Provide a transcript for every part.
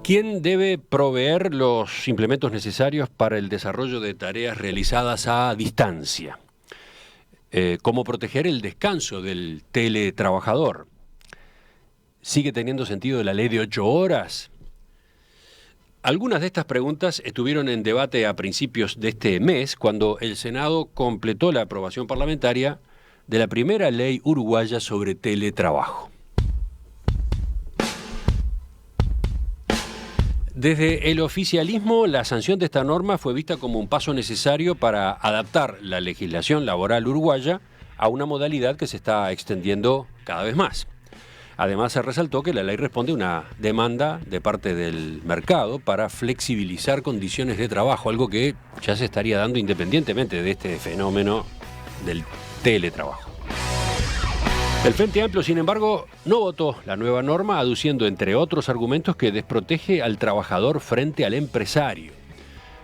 ¿Quién debe proveer los implementos necesarios para el desarrollo de tareas realizadas a distancia? ¿Cómo proteger el descanso del teletrabajador? ¿Sigue teniendo sentido la ley de 8 horas? Algunas de estas preguntas estuvieron en debate a principios de este mes, cuando el Senado completó la aprobación parlamentaria de la primera ley uruguaya sobre teletrabajo. Desde el oficialismo, la sanción de esta norma fue vista como un paso necesario para adaptar la legislación laboral uruguaya a una modalidad que se está extendiendo cada vez más. Además, se resaltó que la ley responde a una demanda de parte del mercado para flexibilizar condiciones de trabajo, algo que ya se estaría dando independientemente de este fenómeno del teletrabajo. El Frente Amplio, sin embargo, no votó la nueva norma, aduciendo, entre otros argumentos, que desprotege al trabajador frente al empresario.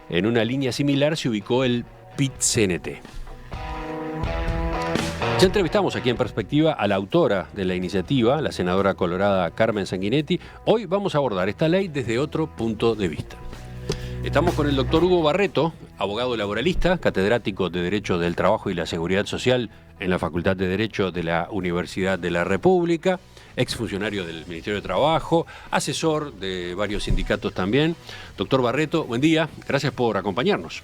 En una línea similar se ubicó el PIT-CNT. Ya entrevistamos aquí en Perspectiva a la autora de la iniciativa, la senadora colorada Carmen Sanguinetti. Hoy vamos a abordar esta ley desde otro punto de vista. Estamos con el doctor Hugo Barreto, abogado laboralista, catedrático de Derecho del Trabajo y la Seguridad Social en la Facultad de Derecho de la Universidad de la República, exfuncionario del Ministerio de Trabajo, asesor de varios sindicatos también. Doctor Barreto, buen día, gracias por acompañarnos.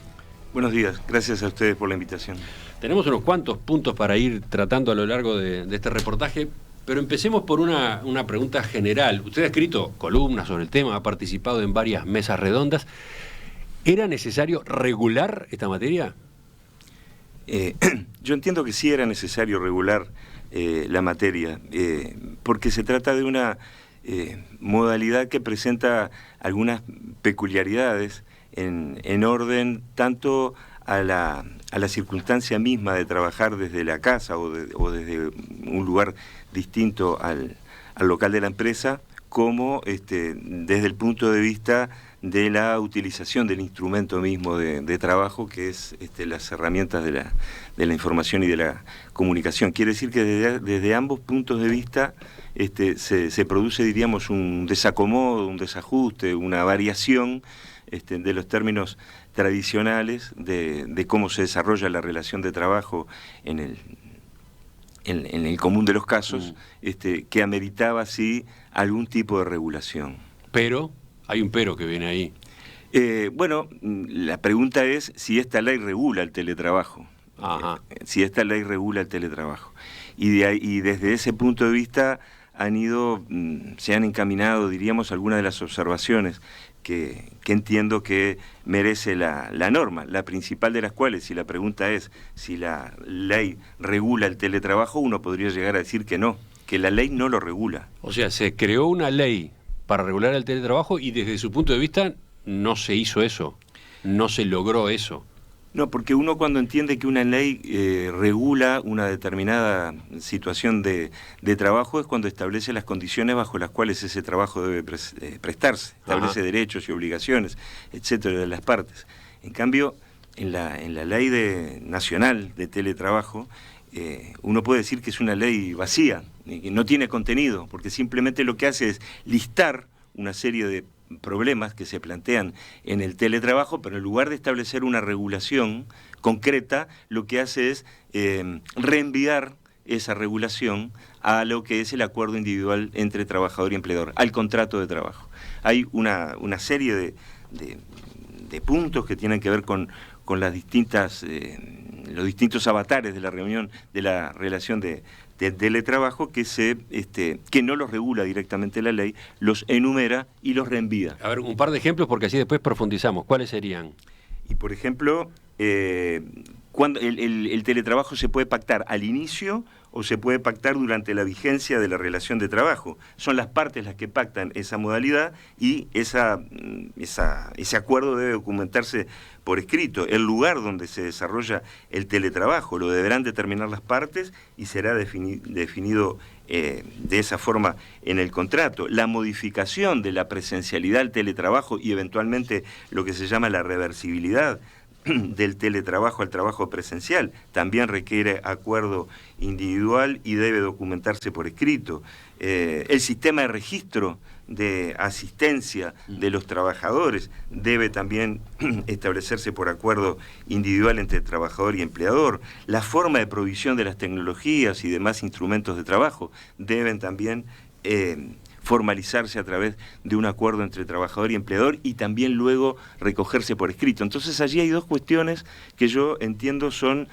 Buenos días, gracias a ustedes por la invitación. Tenemos unos cuantos puntos para ir tratando a lo largo de este reportaje, pero empecemos por una pregunta general. Usted ha escrito columnas sobre el tema, ha participado en varias mesas redondas. ¿Era necesario regular esta materia? Yo entiendo que sí era necesario regular la materia, porque se trata de una modalidad que presenta algunas peculiaridades en orden tanto a la circunstancia misma de trabajar desde la casa o desde un lugar distinto al local de la empresa, como desde el punto de vista de la utilización del instrumento mismo de trabajo, que es las herramientas de la información y de la comunicación. Quiere decir que desde ambos puntos de vista se produce, diríamos, un desacomodo, un desajuste, una variación de los términos tradicionales de cómo se desarrolla la relación de trabajo en el común de los casos, que ameritaba, sí, algún tipo de regulación. Pero, hay un pero que viene ahí. Bueno, la pregunta es si esta ley regula el teletrabajo. Ajá. Si esta ley regula el teletrabajo. Y desde ese punto de vista se han encaminado, diríamos, algunas de las observaciones que entiendo que merece la norma, la principal de las cuales, si la pregunta es si la ley regula el teletrabajo, uno podría llegar a decir que no, que la ley no lo regula. O sea, se creó una ley para regular el teletrabajo y desde su punto de vista no se hizo eso, no se logró eso. No, porque uno cuando entiende que una ley regula una determinada situación de trabajo es cuando establece las condiciones bajo las cuales ese trabajo debe prestarse, establece derechos y obligaciones, etcétera, de las partes. En cambio, en la ley nacional de teletrabajo, uno puede decir que es una ley vacía, que no tiene contenido, porque simplemente lo que hace es listar una serie de problemas que se plantean en el teletrabajo, pero en lugar de establecer una regulación concreta, lo que hace es reenviar esa regulación a lo que es el acuerdo individual entre trabajador y empleador, al contrato de trabajo. Hay una serie de puntos que tienen que ver con las distintas los distintos avatares de la reunión de la relación de teletrabajo que no los regula directamente la ley, los enumera y los reenvía. A ver, un par de ejemplos porque así después profundizamos. ¿Cuáles serían? Y por ejemplo, cuando el teletrabajo se puede pactar al inicio o se puede pactar durante la vigencia de la relación de trabajo. Son las partes las que pactan esa modalidad y ese acuerdo debe documentarse por escrito. El lugar donde se desarrolla el teletrabajo lo deberán determinar las partes y será definido de esa forma en el contrato. La modificación de la presencialidad al teletrabajo y eventualmente lo que se llama la reversibilidad del teletrabajo al trabajo presencial también requiere acuerdo individual y debe documentarse por escrito. El sistema de registro de asistencia de los trabajadores debe también establecerse por acuerdo individual entre trabajador y empleador. La forma de provisión de las tecnologías y demás instrumentos de trabajo deben también formalizarse a través de un acuerdo entre trabajador y empleador y también luego recogerse por escrito. Entonces allí hay dos cuestiones que yo entiendo son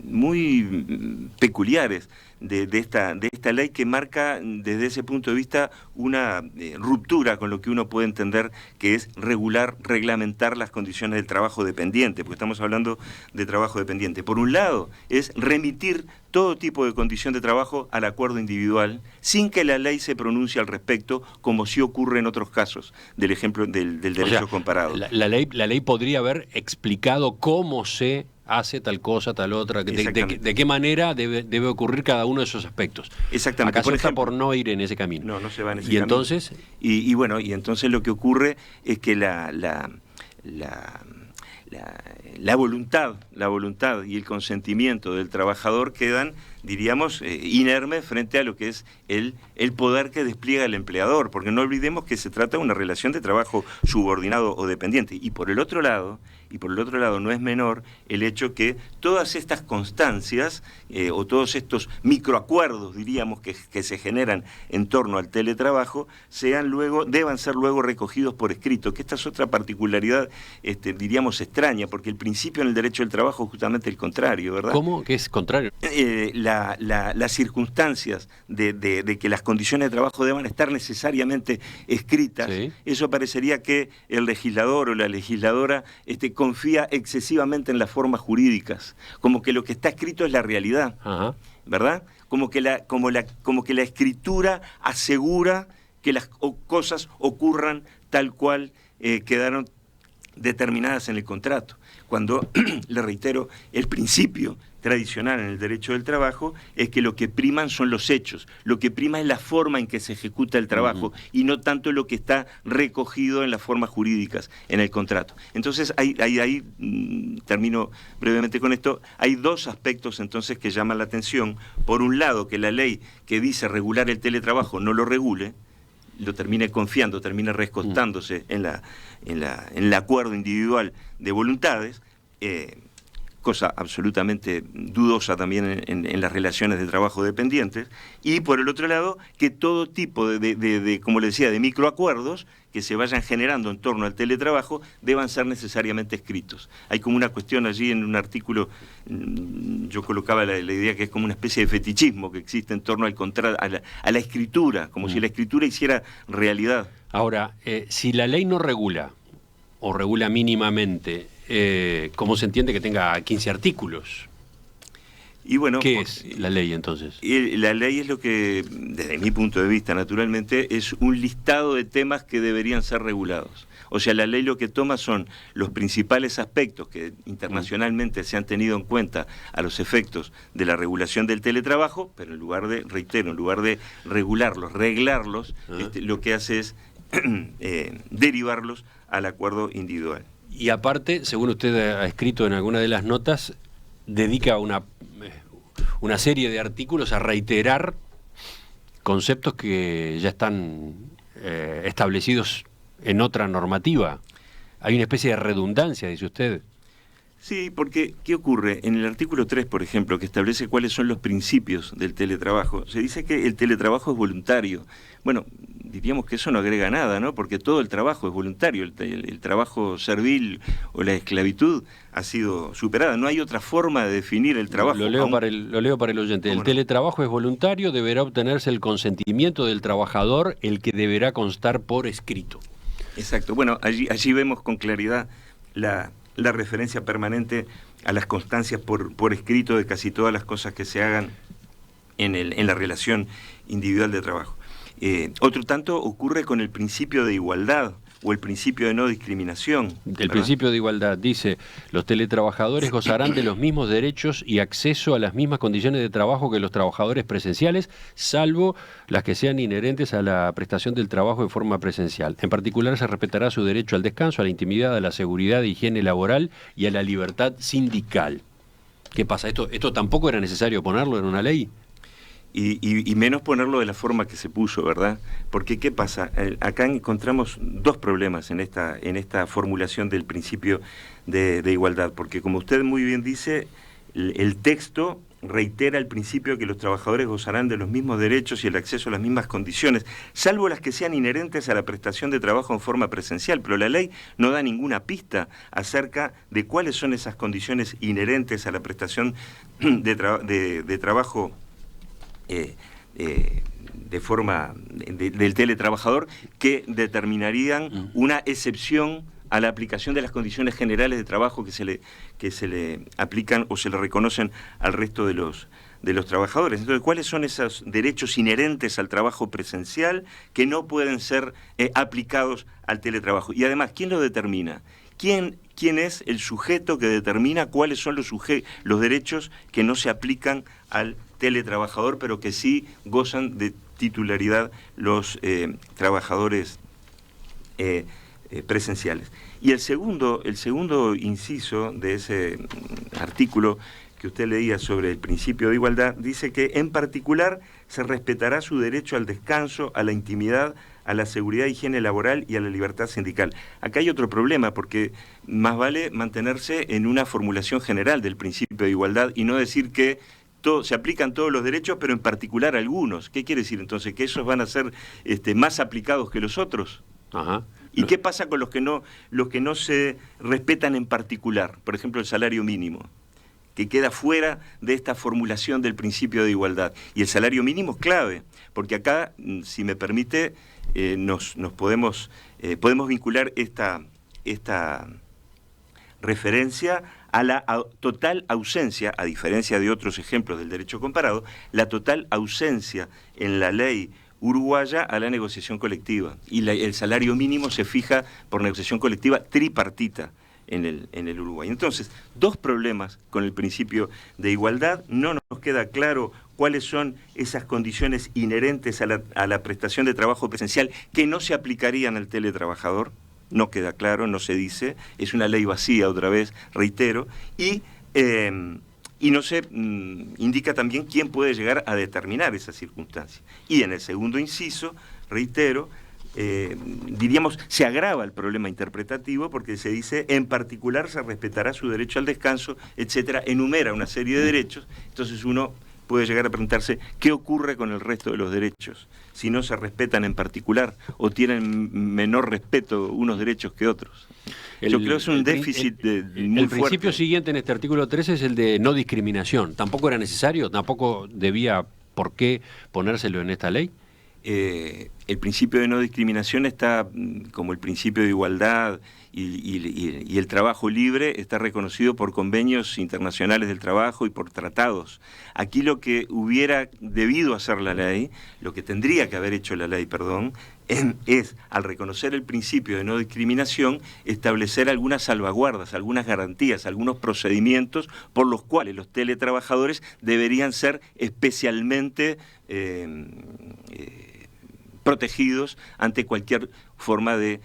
muy peculiares de esta ley, que marca desde ese punto de vista una ruptura con lo que uno puede entender que es reglamentar las condiciones del trabajo dependiente, porque estamos hablando de trabajo dependiente. Por un lado, es remitir todo tipo de condición de trabajo al acuerdo individual, sin que la ley se pronuncie al respecto, como sí ocurre en otros casos, del ejemplo del derecho comparado. La ley podría haber explicado cómo se hace tal cosa, tal otra, de qué manera debe ocurrir cada uno de esos aspectos. Exactamente. ¿Acaso está por no ir en ese camino? No se va en ese camino. ¿Y entonces? Y bueno, y entonces lo que ocurre es que la voluntad y el consentimiento del trabajador quedan, diríamos, inermes frente a lo que es el poder que despliega el empleador, porque no olvidemos que se trata de una relación de trabajo subordinado o dependiente. Y por el otro lado no es menor el hecho que todas estas constancias o todos estos microacuerdos, diríamos, que se generan en torno al teletrabajo, deban ser luego recogidos por escrito, que esta es otra particularidad, diríamos, extraña, porque el principio en el derecho del trabajo es justamente el contrario, ¿verdad? ¿Cómo que es contrario? Las circunstancias de que las condiciones de trabajo deban estar necesariamente escritas, sí. Eso parecería que el legislador o la legisladora confía excesivamente en las formas jurídicas, como que lo que está escrito es la realidad, ajá, ¿verdad? Como que la escritura asegura que las cosas ocurran tal cual quedaron determinadas en el contrato, cuando, le reitero, el principio tradicional en el derecho del trabajo es que lo que priman son los hechos, lo que prima es la forma en que se ejecuta el trabajo y no tanto lo que está recogido en las formas jurídicas en el contrato. Entonces, ahí termino brevemente con esto, hay dos aspectos entonces que llaman la atención. Por un lado, que la ley que dice regular el teletrabajo no lo regule, lo termine confiando, termine rescostándose en el acuerdo individual de voluntades, cosa absolutamente dudosa también en las relaciones de trabajo dependientes, y por el otro lado, que todo tipo de como le decía, de microacuerdos que se vayan generando en torno al teletrabajo deban ser necesariamente escritos. Hay como una cuestión allí en un artículo, yo colocaba la idea que es como una especie de fetichismo que existe en torno a la escritura, como si la escritura hiciera realidad. Ahora, si la ley no regula, o regula mínimamente, ¿cómo se entiende que tenga 15 artículos? Y bueno, ¿qué es la ley entonces? La ley es lo que, desde mi punto de vista, naturalmente, es un listado de temas que deberían ser regulados. O sea, la ley lo que toma son los principales aspectos que internacionalmente se han tenido en cuenta a los efectos de la regulación del teletrabajo, pero en lugar de regularlos, reglarlos, lo que hace es derivarlos al acuerdo individual. Y aparte, según usted ha escrito en alguna de las notas, dedica una serie de artículos a reiterar conceptos que ya están establecidos en otra normativa. Hay una especie de redundancia, dice usted. Sí, porque ¿qué ocurre? En el artículo 3, por ejemplo, que establece cuáles son los principios del teletrabajo, se dice que el teletrabajo es voluntario. Bueno, diríamos que eso no agrega nada, ¿no? Porque todo el trabajo es voluntario, el trabajo servil o la esclavitud ha sido superada. No hay otra forma de definir el trabajo. Lo leo para el oyente. El teletrabajo es voluntario, deberá obtenerse el consentimiento del trabajador, el que deberá constar por escrito. Exacto. Bueno, allí vemos con claridad la referencia permanente a las constancias por escrito de casi todas las cosas que se hagan en la relación individual de trabajo. Otro tanto ocurre con el principio de igualdad o el principio de no discriminación. El ¿verdad? principio de igualdad dice: los teletrabajadores gozarán de los mismos derechos y acceso a las mismas condiciones de trabajo que los trabajadores presenciales, salvo las que sean inherentes a la prestación del trabajo de forma presencial. En particular, se respetará su derecho al descanso, a la intimidad, a la seguridad e higiene laboral y a la libertad sindical. ¿Qué pasa? ¿Esto tampoco era necesario ponerlo en una ley? Y menos ponerlo de la forma que se puso, ¿verdad? Porque ¿qué pasa? Acá encontramos dos problemas en esta formulación del principio de igualdad, porque como usted muy bien dice, el texto reitera el principio que los trabajadores gozarán de los mismos derechos y el acceso a las mismas condiciones, salvo las que sean inherentes a la prestación de trabajo en forma presencial, pero la ley no da ninguna pista acerca de cuáles son esas condiciones inherentes a la prestación de trabajo de forma del teletrabajador, que determinarían una excepción a la aplicación de las condiciones generales de trabajo que se le aplican o se le reconocen al resto de los trabajadores. Entonces, ¿cuáles son esos derechos inherentes al trabajo presencial que no pueden ser aplicados al teletrabajo? Y además, ¿quién lo determina? ¿Quién es el sujeto que determina cuáles son los derechos que no se aplican al teletrabajador, pero que sí gozan de titularidad los trabajadores presenciales? Y el segundo inciso de ese artículo que usted leía sobre el principio de igualdad dice que en particular se respetará su derecho al descanso, a la intimidad, a la seguridad e higiene laboral y a la libertad sindical. Acá hay otro problema, porque más vale mantenerse en una formulación general del principio de igualdad y no decir que se aplican todos los derechos, pero en particular algunos. ¿Qué quiere decir entonces? ¿Que esos van a ser más aplicados que los otros? Ajá. ¿Y qué pasa con los que no se respetan en particular? Por ejemplo, el salario mínimo, que queda fuera de esta formulación del principio de igualdad. Y el salario mínimo es clave, porque acá, si me permite, nos podemos vincular esta referencia a la total ausencia, a diferencia de otros ejemplos del derecho comparado, la total ausencia en la ley uruguaya a la negociación colectiva. Y el salario mínimo se fija por negociación colectiva tripartita en el Uruguay. Entonces, dos problemas con el principio de igualdad. No nos queda claro cuáles son esas condiciones inherentes a la prestación de trabajo presencial que no se aplicarían al teletrabajador. No queda claro, no se dice, es una ley vacía, otra vez, reitero, y no se indica también quién puede llegar a determinar esas circunstancias. Y en el segundo inciso, reitero, diríamos, se agrava el problema interpretativo porque se dice, en particular se respetará su derecho al descanso, etcétera, enumera una serie de derechos. Entonces uno puede llegar a preguntarse qué ocurre con el resto de los derechos, si no se respetan en particular o tienen menor respeto unos derechos que otros. Yo creo que es un déficit muy fuerte. El principio siguiente en este artículo 13 es el de no discriminación. ¿Tampoco era necesario? ¿Tampoco debía por qué ponérselo en esta ley? El principio de no discriminación está, como el principio de igualdad y el trabajo libre, está reconocido por convenios internacionales del trabajo y por tratados. Aquí lo que hubiera debido hacer la ley, lo que tendría que haber hecho la ley, es, al reconocer el principio de no discriminación, establecer algunas salvaguardas, algunas garantías, algunos procedimientos por los cuales los teletrabajadores deberían ser especialmente protegidos ante cualquier forma de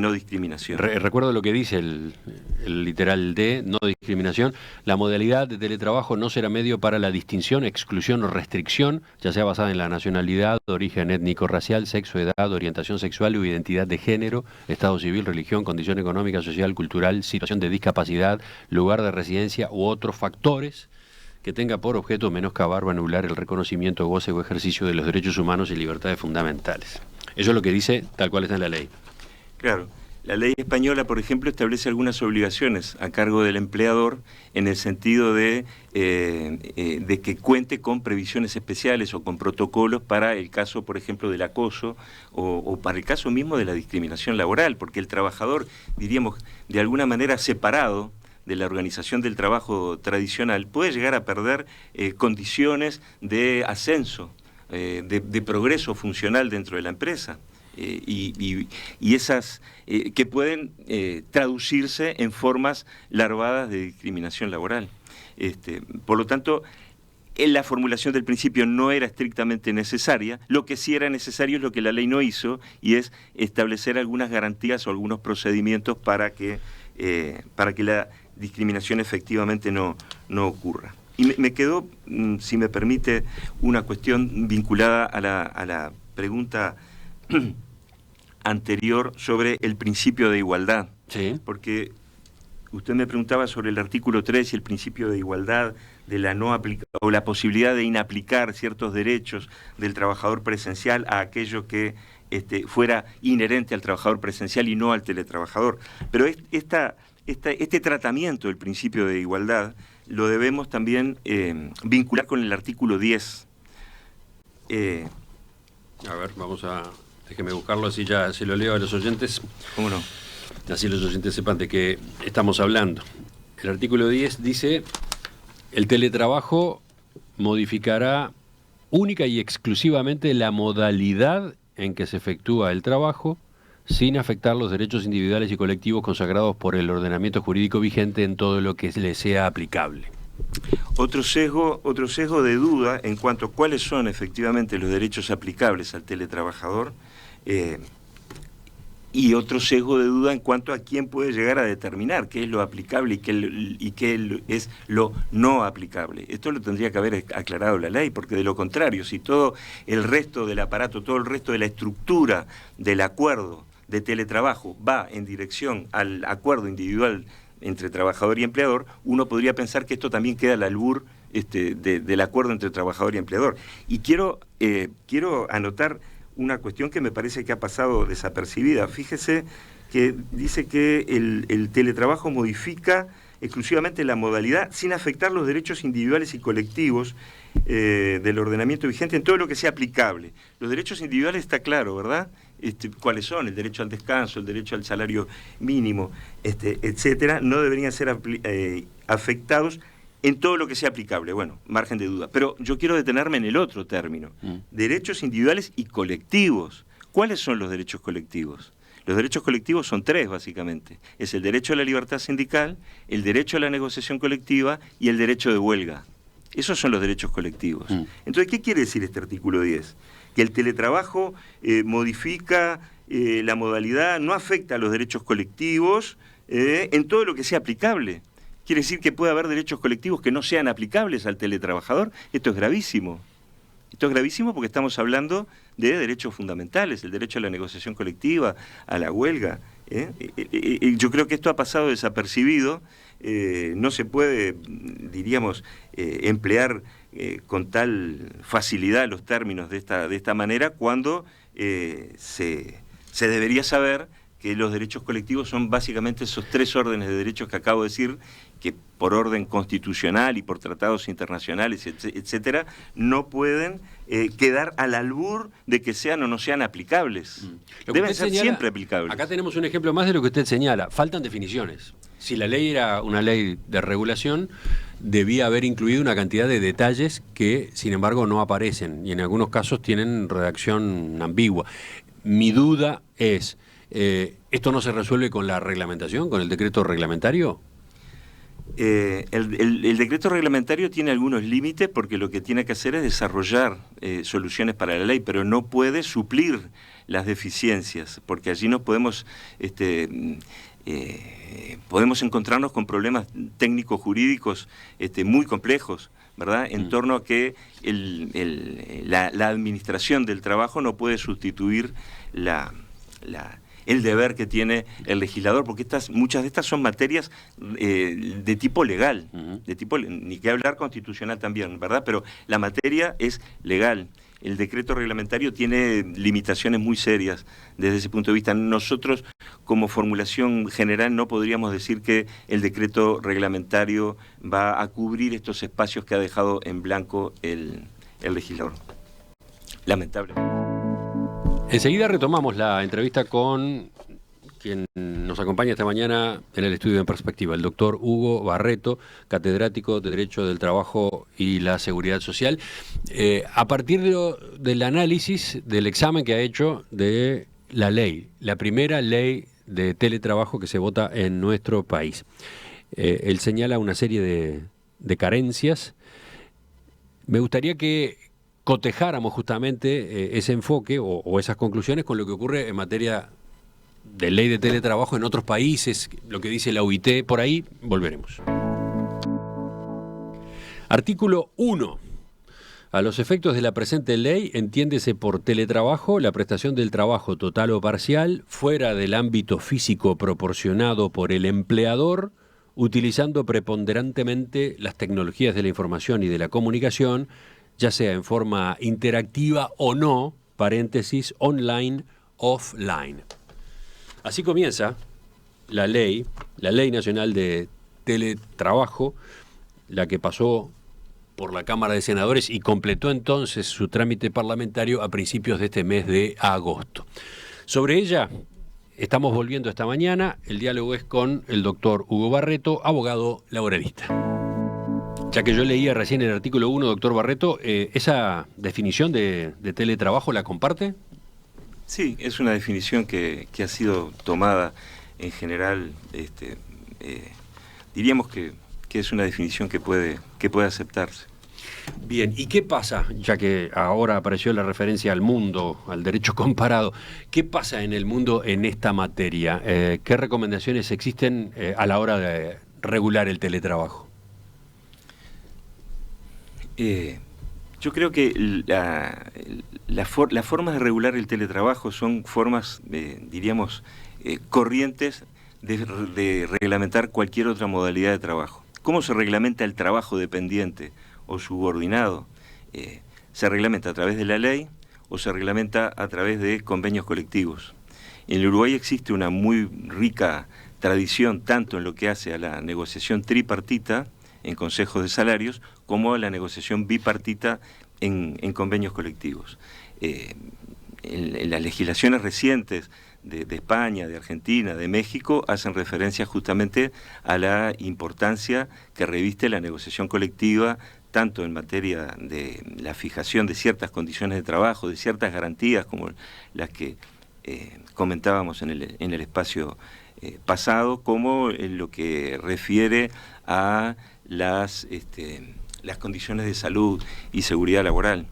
no discriminación. Recuerdo lo que dice el literal de no discriminación: la modalidad de teletrabajo no será medio para la distinción, exclusión o restricción, ya sea basada en la nacionalidad, origen étnico, racial, sexo, edad, orientación sexual o identidad de género, estado civil, religión, condición económica, social, cultural, situación de discapacidad, lugar de residencia u otros factores que tenga por objeto menoscabar o anular el reconocimiento, goce o ejercicio de los derechos humanos y libertades fundamentales. Eso es lo que dice tal cual está en la ley. Claro. La ley española, por ejemplo, establece algunas obligaciones a cargo del empleador en el sentido de que cuente con previsiones especiales o con protocolos para el caso, por ejemplo, del acoso o para el caso mismo de la discriminación laboral, porque el trabajador, diríamos, de alguna manera separado de la organización del trabajo tradicional, puede llegar a perder condiciones de ascenso, de progreso funcional dentro de la empresa. y esas que pueden traducirse en formas larvadas de discriminación laboral. Por lo tanto, en la formulación del principio no era estrictamente necesaria. Lo que sí era necesario es lo que la ley no hizo, y es establecer algunas garantías o algunos procedimientos para que la discriminación efectivamente no ocurra. Y me quedó, si me permite, una cuestión vinculada a la pregunta anterior sobre el principio de igualdad. Sí. Porque usted me preguntaba sobre el artículo 3 y el principio de igualdad, de la no o la posibilidad de inaplicar ciertos derechos del trabajador presencial a aquello que fuera inherente al trabajador presencial y no al teletrabajador. Pero este tratamiento del principio de igualdad lo debemos también vincular con el artículo 10. A ver, déjeme buscarlo, así ya se lo leo a los oyentes. ¿Cómo no? Así los oyentes sepan de qué estamos hablando. El artículo 10 dice: el teletrabajo modificará única y exclusivamente la modalidad en que se efectúa el trabajo, sin afectar los derechos individuales y colectivos consagrados por el ordenamiento jurídico vigente en todo lo que le sea aplicable. Otro sesgo de duda en cuanto a cuáles son efectivamente los derechos aplicables al teletrabajador, y otro sesgo de duda en cuanto a quién puede llegar a determinar qué es lo aplicable y qué es lo no aplicable. Esto lo tendría que haber aclarado la ley, porque de lo contrario, si todo el resto del aparato, todo el resto de la estructura del acuerdo de teletrabajo va en dirección al acuerdo individual entre trabajador y empleador, uno podría pensar que esto también queda al albur del acuerdo entre trabajador y empleador. Y quiero anotar una cuestión que me parece que ha pasado desapercibida. Fíjese que dice que el teletrabajo modifica exclusivamente la modalidad sin afectar los derechos individuales y colectivos del ordenamiento vigente en todo lo que sea aplicable. Los derechos individuales está claro, ¿verdad? ¿Cuáles son? El derecho al descanso, el derecho al salario mínimo, etcétera, no deberían ser afectados en todo lo que sea aplicable. Bueno, margen de duda. Pero yo quiero detenerme en el otro término. Derechos individuales y colectivos. ¿Cuáles son los derechos colectivos? Los derechos colectivos son tres, básicamente. Es el derecho a la libertad sindical, el derecho a la negociación colectiva y el derecho de huelga. Esos son los derechos colectivos. Entonces, ¿qué quiere decir este artículo 10? Que el teletrabajo modifica la modalidad, no afecta a los derechos colectivos en todo lo que sea aplicable. ¿Quiere decir que puede haber derechos colectivos que no sean aplicables al teletrabajador? Esto es gravísimo. Esto es gravísimo porque estamos hablando de derechos fundamentales, el derecho a la negociación colectiva, a la huelga. Yo creo que esto ha pasado desapercibido. No se puede, diríamos, emplear con tal facilidad los términos de esta manera cuando se debería saber que los derechos colectivos son básicamente esos tres órdenes de derechos que acabo de decir, que por orden constitucional y por tratados internacionales, etcétera, no pueden quedar al albur de que sean o no sean aplicables. Deben ser siempre aplicables. Acá tenemos un ejemplo más de lo que usted señala. Faltan definiciones. Si la ley era una ley de regulación, debía haber incluido una cantidad de detalles que, sin embargo, no aparecen y en algunos casos tienen redacción ambigua. Mi duda es, ¿esto no se resuelve con la reglamentación, con el decreto reglamentario? El decreto reglamentario tiene algunos límites porque lo que tiene que hacer es desarrollar soluciones para la ley, pero no puede suplir las deficiencias, porque allí nos podemos encontrarnos con problemas técnicos jurídicos muy complejos, ¿verdad? En torno a que la administración del trabajo no puede sustituir el deber que tiene el legislador, porque muchas de estas son materias de tipo legal, ni que hablar constitucional también, ¿verdad? Pero la materia es legal. El decreto reglamentario tiene limitaciones muy serias desde ese punto de vista. Nosotros, como formulación general, no podríamos decir que el decreto reglamentario va a cubrir estos espacios que ha dejado en blanco el legislador. Lamentablemente. Enseguida retomamos la entrevista con quien nos acompaña esta mañana en el estudio En Perspectiva, el doctor Hugo Barreto, catedrático de Derecho del Trabajo y la Seguridad Social, a partir del análisis del examen que ha hecho de la ley, la primera ley de teletrabajo que se vota en nuestro país. Él señala una serie de carencias. Me gustaría que cotejáramos justamente ese enfoque o esas conclusiones con lo que ocurre en materia de ley de teletrabajo en otros países, lo que dice la OIT, por ahí volveremos. Artículo 1. A los efectos de la presente ley, entiéndese por teletrabajo la prestación del trabajo total o parcial fuera del ámbito físico proporcionado por el empleador, utilizando preponderantemente las tecnologías de la información y de la comunicación, ya sea en forma interactiva o no, paréntesis, online, offline. Así comienza la Ley Nacional de Teletrabajo, la que pasó por la Cámara de Senadores y completó entonces su trámite parlamentario a principios de este mes de agosto. Sobre ella estamos volviendo esta mañana. El diálogo es con el doctor Hugo Barreto, abogado laboralista. Ya que yo leía recién el artículo 1, doctor Barreto, ¿esa definición de teletrabajo la comparte? Sí, es una definición que ha sido tomada en general, diríamos que es una definición que puede aceptarse. Bien, ¿y qué pasa, ya que ahora apareció la referencia al mundo, al derecho comparado, qué pasa en el mundo en esta materia? ¿Qué recomendaciones existen a la hora de regular el teletrabajo? Yo creo que las formas de regular el teletrabajo son formas, diríamos, corrientes de reglamentar cualquier otra modalidad de trabajo. ¿Cómo se reglamenta el trabajo dependiente o subordinado? Se reglamenta a través de la ley o se reglamenta a través de convenios colectivos. En el Uruguay existe una muy rica tradición tanto en lo que hace a la negociación tripartita en consejos de salarios como a la negociación bipartita en convenios colectivos. En las legislaciones recientes de España, de Argentina, de México, hacen referencia justamente a la importancia que reviste la negociación colectiva, tanto en materia de la fijación de ciertas condiciones de trabajo, de ciertas garantías como las que comentábamos en el espacio pasado, como en lo que refiere a las condiciones de salud y seguridad laboral.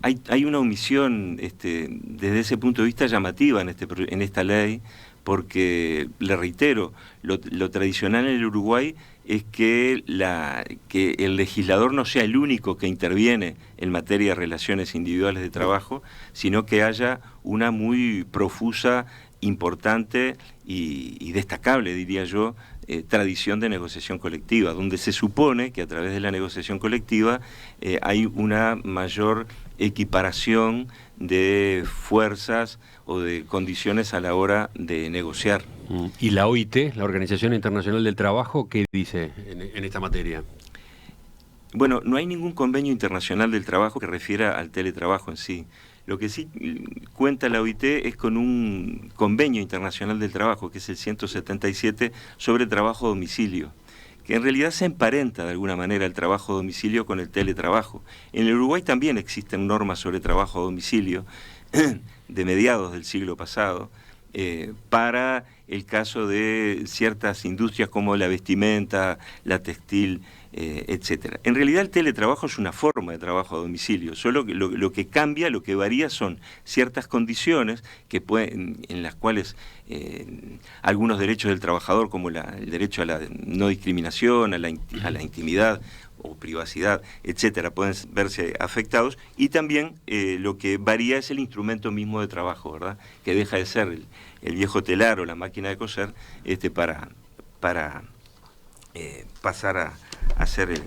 Hay una omisión desde ese punto de vista llamativa en esta ley, porque, le reitero, lo tradicional en el Uruguay es que el legislador no sea el único que interviene en materia de relaciones individuales de trabajo, sino que haya una muy profusa, importante y destacable, diría yo, tradición de negociación colectiva, donde se supone que a través de la negociación colectiva hay una mayor equiparación de fuerzas o de condiciones a la hora de negociar. ¿Y la OIT, la Organización Internacional del Trabajo, qué dice en esta materia? Bueno, no hay ningún convenio internacional del trabajo que refiera al teletrabajo en sí. Lo que sí cuenta la OIT es con un convenio internacional del trabajo, que es el 177 sobre trabajo a domicilio, que en realidad se emparenta de alguna manera el trabajo a domicilio con el teletrabajo. En el Uruguay también existen normas sobre trabajo a domicilio de mediados del siglo pasado, para el caso de ciertas industrias como la vestimenta, la textil, etcétera. En realidad el teletrabajo es una forma de trabajo a domicilio, solo que lo que cambia, lo que varía son ciertas condiciones en las cuales algunos derechos del trabajador, como el derecho a la no discriminación, a la intimidad o privacidad, etcétera, pueden verse afectados, y también lo que varía es el instrumento mismo de trabajo, ¿verdad? Que deja de ser el viejo telar o la máquina de coser para pasar a hacer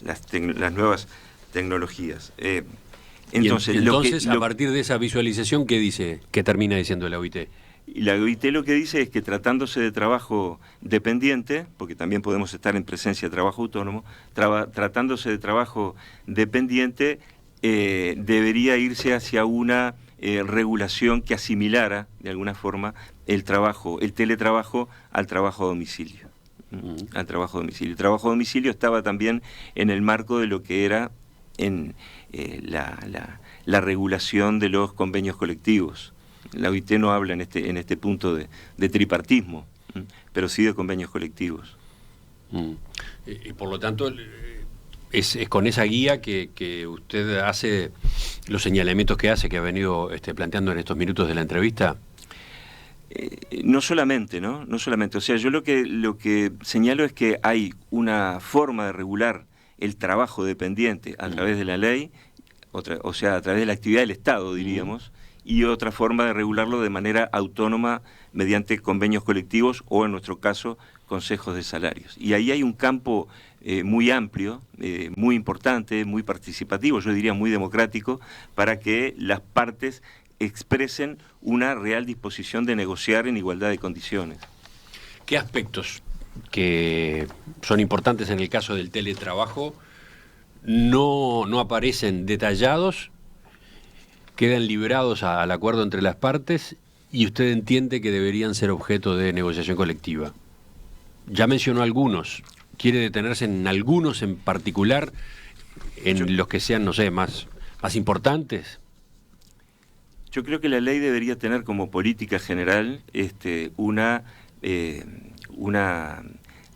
las nuevas tecnologías. Entonces, a partir de esa visualización, ¿qué dice? ¿Qué termina diciendo la OIT? Y la OIT lo que dice es que tratándose de trabajo dependiente, porque también podemos estar en presencia de trabajo autónomo, tratándose de trabajo dependiente, debería irse hacia una regulación que asimilara, de alguna forma, el teletrabajo al trabajo a domicilio. Al trabajo a domicilio. El trabajo a domicilio estaba también en el marco de lo que era en la regulación de los convenios colectivos. La OIT no habla en este punto de tripartismo, pero sí de convenios colectivos. Y por lo tanto, es con esa guía que usted hace los señalamientos que hace, que ha venido planteando en estos minutos de la entrevista. No solamente, ¿no? No solamente. O sea, yo lo que señalo es que hay una forma de regular el trabajo dependiente a través de la ley, o sea, a través de la actividad del Estado, diríamos, y otra forma de regularlo de manera autónoma mediante convenios colectivos o, en nuestro caso, consejos de salarios. Y ahí hay un campo muy amplio, muy importante, muy participativo, yo diría muy democrático, para que las partes expresen una real disposición de negociar en igualdad de condiciones. ¿Qué aspectos que son importantes en el caso del teletrabajo no aparecen detallados, quedan liberados al acuerdo entre las partes y usted entiende que deberían ser objeto de negociación colectiva? Ya mencionó algunos. ¿Quiere detenerse en algunos en particular, en los que sean, no sé, más importantes? Yo creo que la ley debería tener como política general una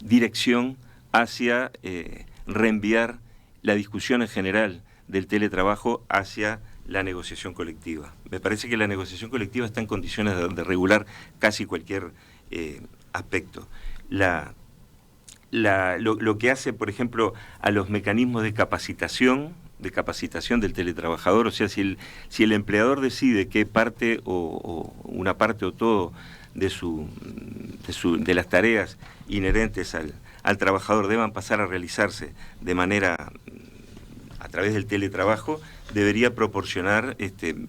dirección hacia reenviar la discusión en general del teletrabajo hacia la negociación colectiva. Me parece que la negociación colectiva está en condiciones de regular casi cualquier aspecto. Lo que hace, por ejemplo, a los mecanismos de capacitación del teletrabajador, o sea, si el empleador decide qué parte o una parte o todo de las tareas inherentes al trabajador deban pasar a realizarse de manera a través del teletrabajo, debería proporcionar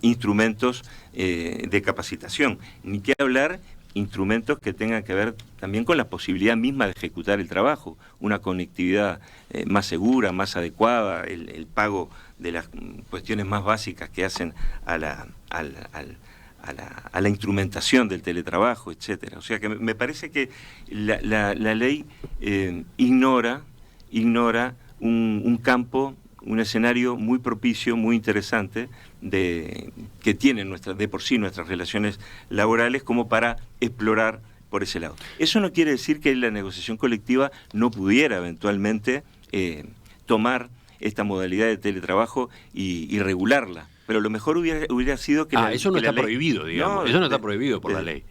instrumentos de capacitación. Ni qué hablar instrumentos que tengan que ver también con la posibilidad misma de ejecutar el trabajo, una conectividad más segura, más adecuada, el pago de las cuestiones más básicas que hacen a la instrumentación del teletrabajo, etcétera. O sea que me parece que la ley ignora un campo, un escenario muy propicio, muy interesante, que tienen de por sí nuestras relaciones laborales como para explorar por ese lado. Eso no quiere decir que la negociación colectiva no pudiera eventualmente tomar esta modalidad de teletrabajo y regularla, pero lo mejor hubiera sido que eso no está prohibido, digamos, eso no está prohibido por la ley.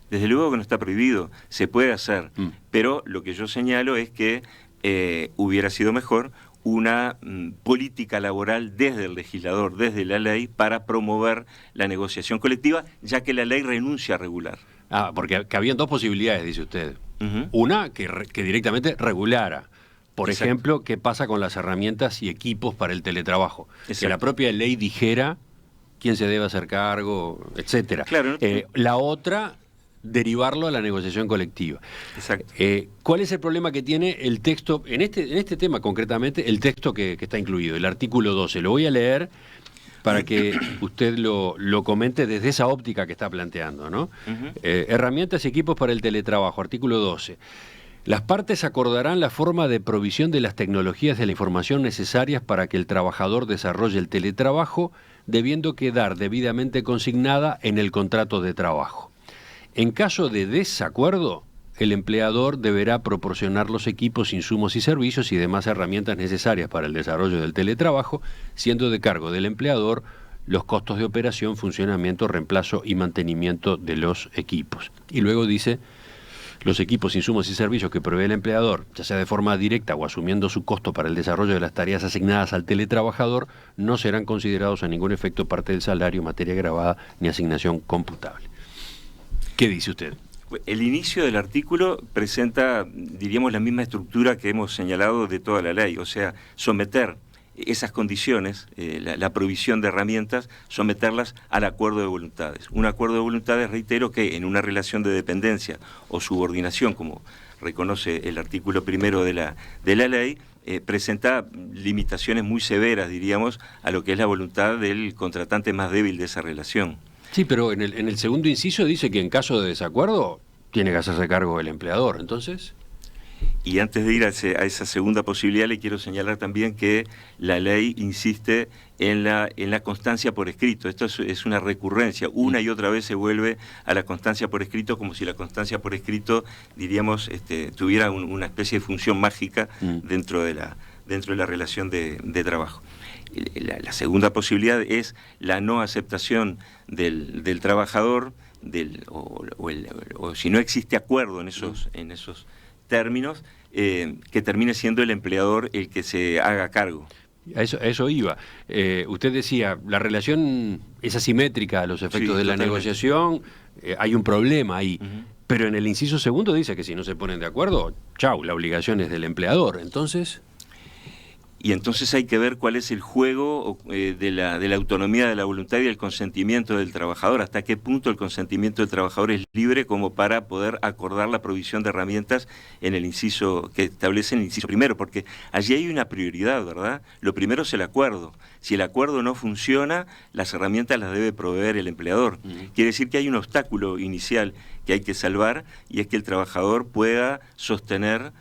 Desde luego que no está prohibido, se puede hacer, pero lo que yo señalo es que hubiera sido mejor una política laboral desde el legislador, desde la ley, para promover la negociación colectiva, ya que la ley renuncia a regular. Porque habían dos posibilidades, dice usted. Una, que directamente regulara. Por ejemplo, ¿qué pasa con las herramientas y equipos para el teletrabajo? Que la propia ley dijera quién se debe hacer cargo, etcétera. Claro, la otra, derivarlo a la negociación colectiva. Exacto. ¿Cuál es el problema que tiene el texto, en este tema concretamente, el texto que está incluido, el artículo 12? Lo voy a leer para que usted lo comente desde esa óptica que está planteando, ¿no? Herramientas y equipos para el teletrabajo, artículo 12. Las partes acordarán la forma de provisión de las tecnologías de la información necesarias para que el trabajador desarrolle el teletrabajo, debiendo quedar debidamente consignada en el contrato de trabajo. En caso de desacuerdo, el empleador deberá proporcionar los equipos, insumos y servicios y demás herramientas necesarias para el desarrollo del teletrabajo, siendo de cargo del empleador los costos de operación, funcionamiento, reemplazo y mantenimiento de los equipos. Y luego dice: los equipos, insumos y servicios que provee el empleador, ya sea de forma directa o asumiendo su costo para el desarrollo de las tareas asignadas al teletrabajador, no serán considerados a ningún efecto parte del salario, materia gravada ni asignación computable. ¿Qué dice usted? El inicio del artículo presenta, diríamos, la misma estructura que hemos señalado de toda la ley, o sea, someter esas condiciones, la provisión de herramientas, someterlas al acuerdo de voluntades. Un acuerdo de voluntades, reitero, que en una relación de dependencia o subordinación, como reconoce el artículo primero de la ley, presenta limitaciones muy severas, diríamos, a lo que es la voluntad del contratante más débil de esa relación. Sí, pero en el segundo inciso dice que en caso de desacuerdo tiene que hacerse cargo el empleador, entonces. Y antes de ir a esa segunda posibilidad, le quiero señalar también que la ley insiste en la constancia por escrito. Esto es una recurrencia. Una y otra vez se vuelve a la constancia por escrito, como si la constancia por escrito, diríamos, tuviera una especie de función mágica dentro de la relación de trabajo. La segunda posibilidad es la no aceptación del trabajador, o si no existe acuerdo en esos términos, que termine siendo el empleador el que se haga cargo. A eso iba. Usted decía, la relación es asimétrica a los efectos de la negociación, hay un problema ahí. Pero en el inciso segundo dice que si no se ponen de acuerdo, chau, la obligación es del empleador. Entonces... Y entonces hay que ver cuál es el juego de la autonomía de la voluntad y del consentimiento del trabajador, hasta qué punto el consentimiento del trabajador es libre como para poder acordar la provisión de herramientas en el inciso que establece en el inciso primero, porque allí hay una prioridad, ¿verdad? Lo primero es el acuerdo. Si el acuerdo no funciona, las herramientas las debe proveer el empleador. Quiere decir que hay un obstáculo inicial que hay que salvar, y es que el trabajador pueda sostener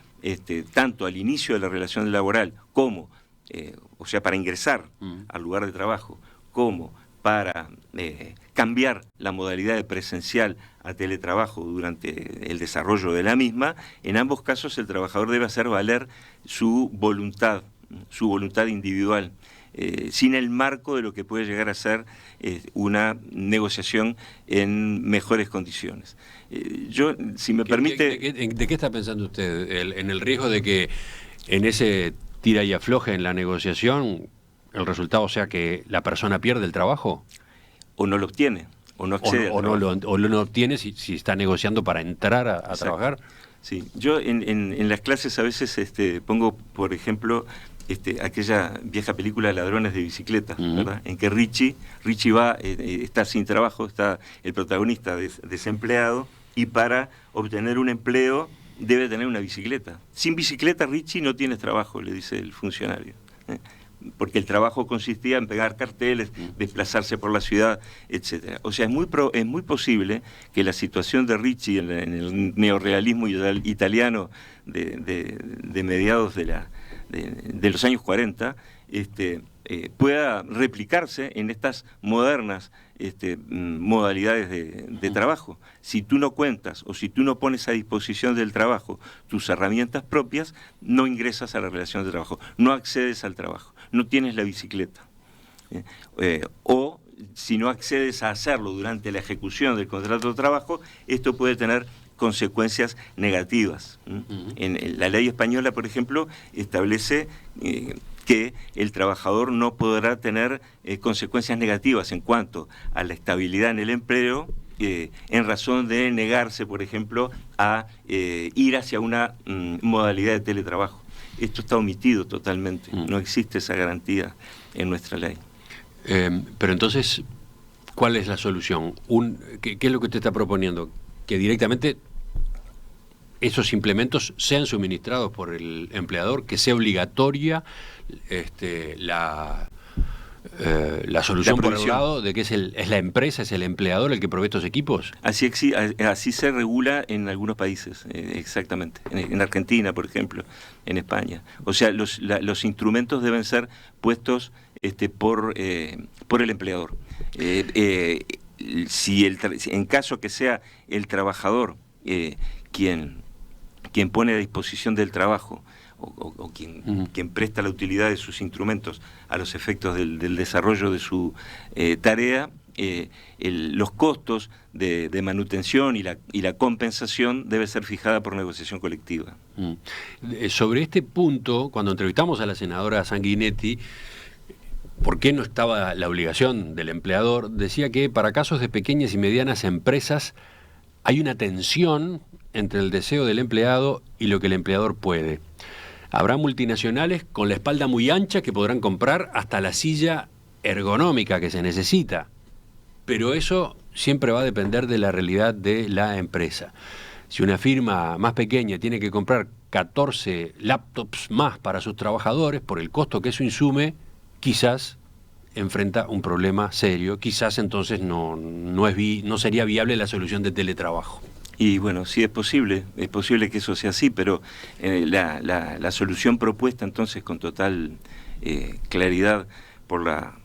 tanto al inicio de la relación laboral como, o sea, para ingresar al lugar de trabajo, como para cambiar la modalidad de presencial a teletrabajo durante el desarrollo de la misma. En ambos casos el trabajador debe hacer valer su voluntad individual, sin el marco de lo que puede llegar a ser una negociación en mejores condiciones. Yo, si me permite... ¿De qué está pensando usted? ¿En el riesgo de que en ese tira y afloje en la negociación el resultado sea que la persona pierde el trabajo? O no lo obtiene, o no accede o no lo obtiene si está negociando para entrar a trabajar. Sí, yo en las clases a veces pongo, por ejemplo, aquella vieja película Ladrones de Bicicleta, ¿verdad? En que Richie está sin trabajo, está el protagonista desempleado, y para obtener un empleo debe tener una bicicleta. Sin bicicleta, Richie, no tienes trabajo, le dice el funcionario. Porque el trabajo consistía en pegar carteles, desplazarse por la ciudad, etcétera. O sea, es muy posible que la situación de Richie en el neorrealismo italiano de mediados de los años 40 pueda replicarse en estas modernas modalidades de trabajo. Si tú no cuentas o si tú no pones a disposición del trabajo tus herramientas propias, no ingresas a la relación de trabajo, no accedes al trabajo, no tienes la bicicleta. O si no accedes a hacerlo durante la ejecución del contrato de trabajo, esto puede tener consecuencias negativas. En la ley española, por ejemplo, establece que el trabajador no podrá tener consecuencias negativas en cuanto a la estabilidad en el empleo, en razón de negarse, por ejemplo, a ir hacia una modalidad de teletrabajo. Esto está omitido totalmente, no existe esa garantía en nuestra ley. Pero entonces, ¿cuál es la solución? ¿Qué es lo que usted está proponiendo? Que directamente esos implementos sean suministrados por el empleador, que sea obligatoria la solución por el lado de que es la empresa, es el empleador el que provee estos equipos. Así se regula en algunos países, exactamente. En Argentina, por ejemplo, en España. O sea, los instrumentos deben ser puestos por el empleador. En caso que sea el trabajador quien pone a disposición del trabajo o quien presta la utilidad de sus instrumentos a los efectos del desarrollo de su tarea, los costos de manutención y la compensación debe ser fijada por negociación colectiva. Sobre este punto, cuando entrevistamos a la senadora Sanguinetti, ¿por qué no estaba la obligación del empleador? Decía que para casos de pequeñas y medianas empresas hay una tensión entre el deseo del empleado y lo que el empleador puede. Habrá multinacionales con la espalda muy ancha que podrán comprar hasta la silla ergonómica que se necesita, pero eso siempre va a depender de la realidad de la empresa. Si una firma más pequeña tiene que comprar 14 laptops más para sus trabajadores por el costo que eso insume, quizás enfrenta un problema serio, quizás entonces no sería viable la solución de teletrabajo. Y bueno, sí es posible que eso sea así, pero la solución propuesta entonces con total claridad por la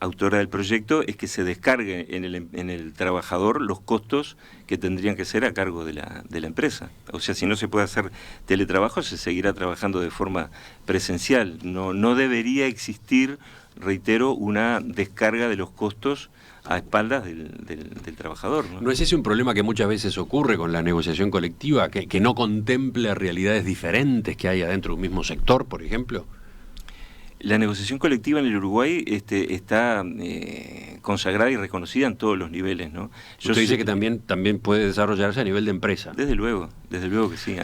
autora del proyecto es que se descargue en el trabajador los costos que tendrían que ser a cargo de la empresa. O sea, si no se puede hacer teletrabajo, se seguirá trabajando de forma presencial. No debería existir, reitero, una descarga de los costos a espaldas del trabajador, ¿no? ¿No es ese un problema que muchas veces ocurre con la negociación colectiva, que no contemple realidades diferentes que hay adentro de un mismo sector, por ejemplo? La negociación colectiva en el Uruguay está consagrada y reconocida en todos los niveles, ¿no? Usted dice que también puede desarrollarse a nivel de empresa. Desde luego que sí.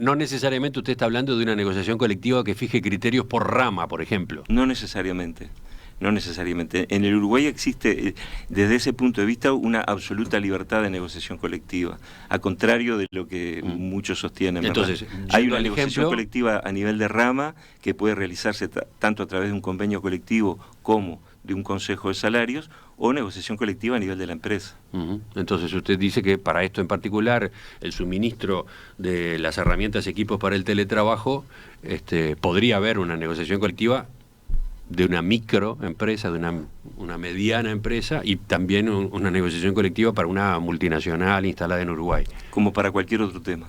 No necesariamente usted está hablando de una negociación colectiva que fije criterios por rama, por ejemplo. No necesariamente. En el Uruguay existe, desde ese punto de vista, una absoluta libertad de negociación colectiva, a contrario de lo que muchos sostienen. Entonces, hay una negociación colectiva a nivel de rama que puede realizarse tanto a través de un convenio colectivo como de un consejo de salarios, o negociación colectiva a nivel de la empresa. Entonces usted dice que para esto en particular, el suministro de las herramientas y equipos para el teletrabajo, podría haber una negociación colectiva de una microempresa, de una mediana empresa, y también una negociación colectiva para una multinacional instalada en Uruguay. Como para cualquier otro tema.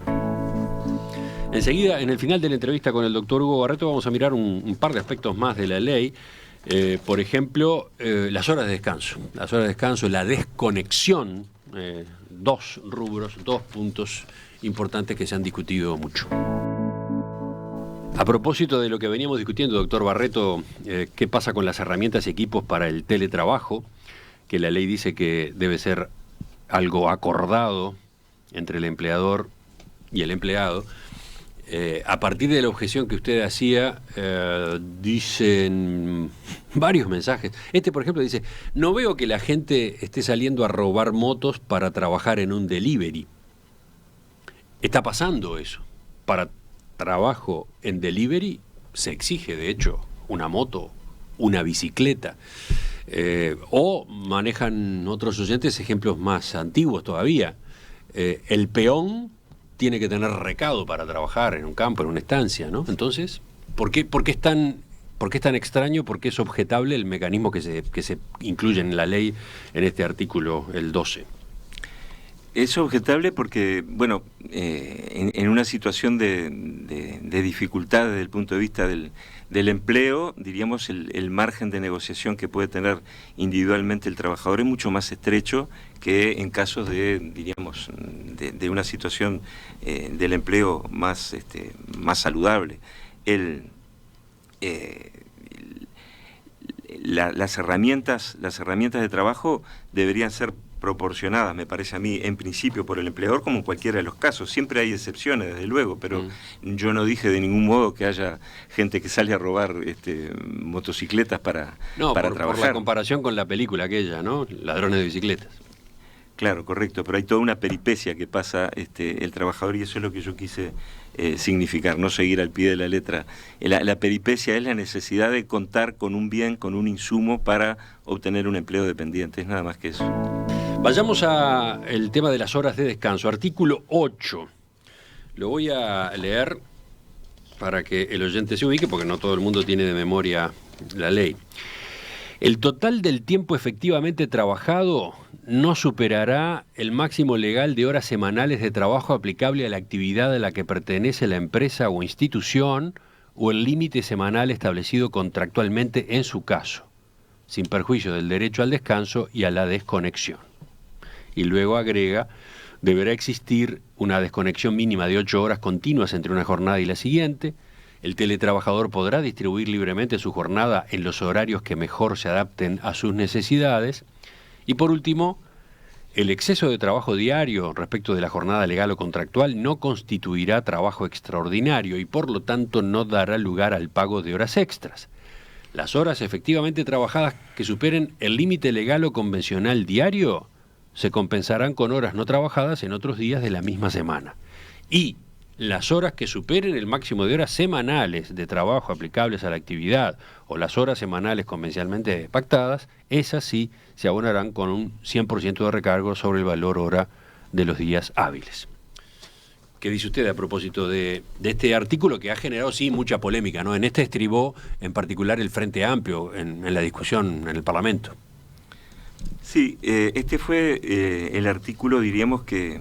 Enseguida, en el final de la entrevista con el doctor Hugo Barreto, vamos a mirar un par de aspectos más de la ley. Por ejemplo, las horas de descanso. Las horas de descanso, la desconexión, dos rubros, dos puntos importantes que se han discutido mucho. A propósito de lo que veníamos discutiendo, doctor Barreto, ¿qué pasa con las herramientas y equipos para el teletrabajo? Que la ley dice que debe ser algo acordado entre el empleador y el empleado. A partir de la objeción que usted hacía, dicen varios mensajes. Por ejemplo, dice: no veo que la gente esté saliendo a robar motos para trabajar en un delivery. Está pasando eso. Para trabajo en delivery se exige, de hecho, una moto, una bicicleta. O manejan otros oyentes ejemplos más antiguos todavía. El peón tiene que tener recado para trabajar en un campo, en una estancia, ¿no? Entonces, ¿por qué es tan extraño? ¿Por qué es objetable el mecanismo que se incluye en la ley en este artículo, el 12? Es objetable porque, bueno, en una situación de dificultad desde el punto de vista del empleo, diríamos, el margen de negociación que puede tener individualmente el trabajador es mucho más estrecho que en casos diríamos, de una situación del empleo más saludable. Las herramientas de trabajo deberían ser proporcionadas, me parece a mí, en principio por el empleador, como en cualquiera de los casos. Siempre hay excepciones, desde luego, pero yo no dije de ningún modo que haya gente que sale a robar motocicletas para trabajar. Por la comparación con la película aquella, ¿no? Ladrones de bicicletas. Claro, correcto, pero hay toda una peripecia que pasa el trabajador, y eso es lo que yo quise significar, no seguir al pie de la letra. La peripecia es la necesidad de contar con un bien, con un insumo para obtener un empleo dependiente, es nada más que eso. Vayamos al tema de las horas de descanso. Artículo 8. Lo voy a leer para que el oyente se ubique, porque no todo el mundo tiene de memoria la ley. El total del tiempo efectivamente trabajado no superará el máximo legal de horas semanales de trabajo aplicable a la actividad a la que pertenece la empresa o institución, o el límite semanal establecido contractualmente en su caso, sin perjuicio del derecho al descanso y a la desconexión. Y luego agrega: deberá existir una desconexión mínima de 8 horas continuas entre una jornada y la siguiente. El teletrabajador podrá distribuir libremente su jornada en los horarios que mejor se adapten a sus necesidades. Y por último, el exceso de trabajo diario respecto de la jornada legal o contractual no constituirá trabajo extraordinario y por lo tanto no dará lugar al pago de horas extras. Las horas efectivamente trabajadas que superen el límite legal o convencional diario se compensarán con horas no trabajadas en otros días de la misma semana. Y las horas que superen el máximo de horas semanales de trabajo aplicables a la actividad o las horas semanales convencionalmente pactadas, esas sí se abonarán con un 100% de recargo sobre el valor hora de los días hábiles. ¿Qué dice usted a propósito de este artículo que ha generado, sí, mucha polémica, ¿no? En este estribó en particular el Frente Amplio en la discusión en el Parlamento. Sí, este fue el artículo, diríamos que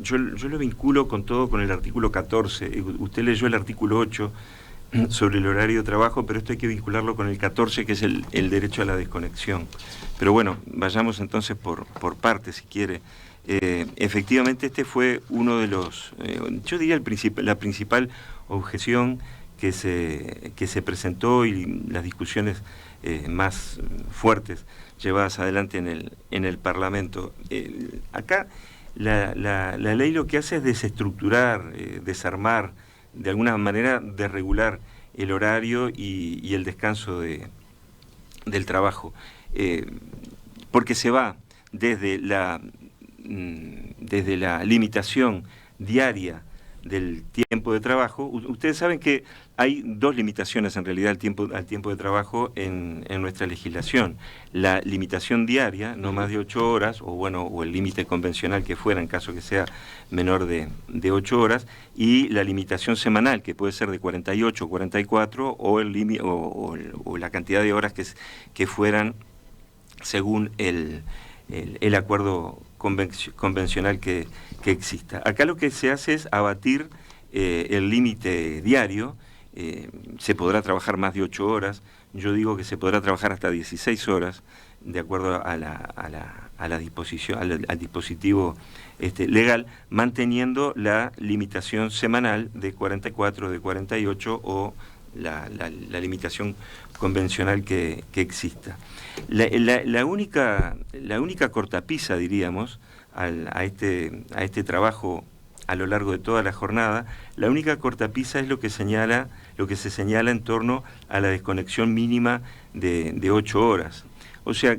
yo lo vinculo con todo con el artículo 14. Usted leyó el artículo 8 sobre el horario de trabajo, pero esto hay que vincularlo con el 14, que es el derecho a la desconexión. Pero bueno, vayamos entonces por partes, si quiere. Efectivamente, este fue uno de los, yo diría la principal objeción que se presentó y las discusiones más fuertes llevadas adelante en el Parlamento. Acá la ley lo que hace es desestructurar, desarmar, de alguna manera desregular el horario y el descanso del trabajo, porque se va desde la limitación diaria del tiempo de trabajo. Ustedes saben que hay dos limitaciones en realidad al tiempo de trabajo en nuestra legislación. La limitación diaria, no más de 8 horas, o el límite convencional que fuera en caso que sea menor de 8 horas, y la limitación semanal, que puede ser de 48 o 44, o la cantidad de horas que fueran según el acuerdo convencional que exista. Acá lo que se hace es abatir el límite diario. Se podrá trabajar más de 8 horas, yo digo que se podrá trabajar hasta 16 horas, de acuerdo a la disposición, al dispositivo legal, manteniendo la limitación semanal de 44, de 48 o la limitación convencional que exista. La única cortapisa, diríamos, a este trabajo a lo largo de toda la jornada, la única cortapisa es lo que se señala en torno a la desconexión mínima de 8 horas. O sea,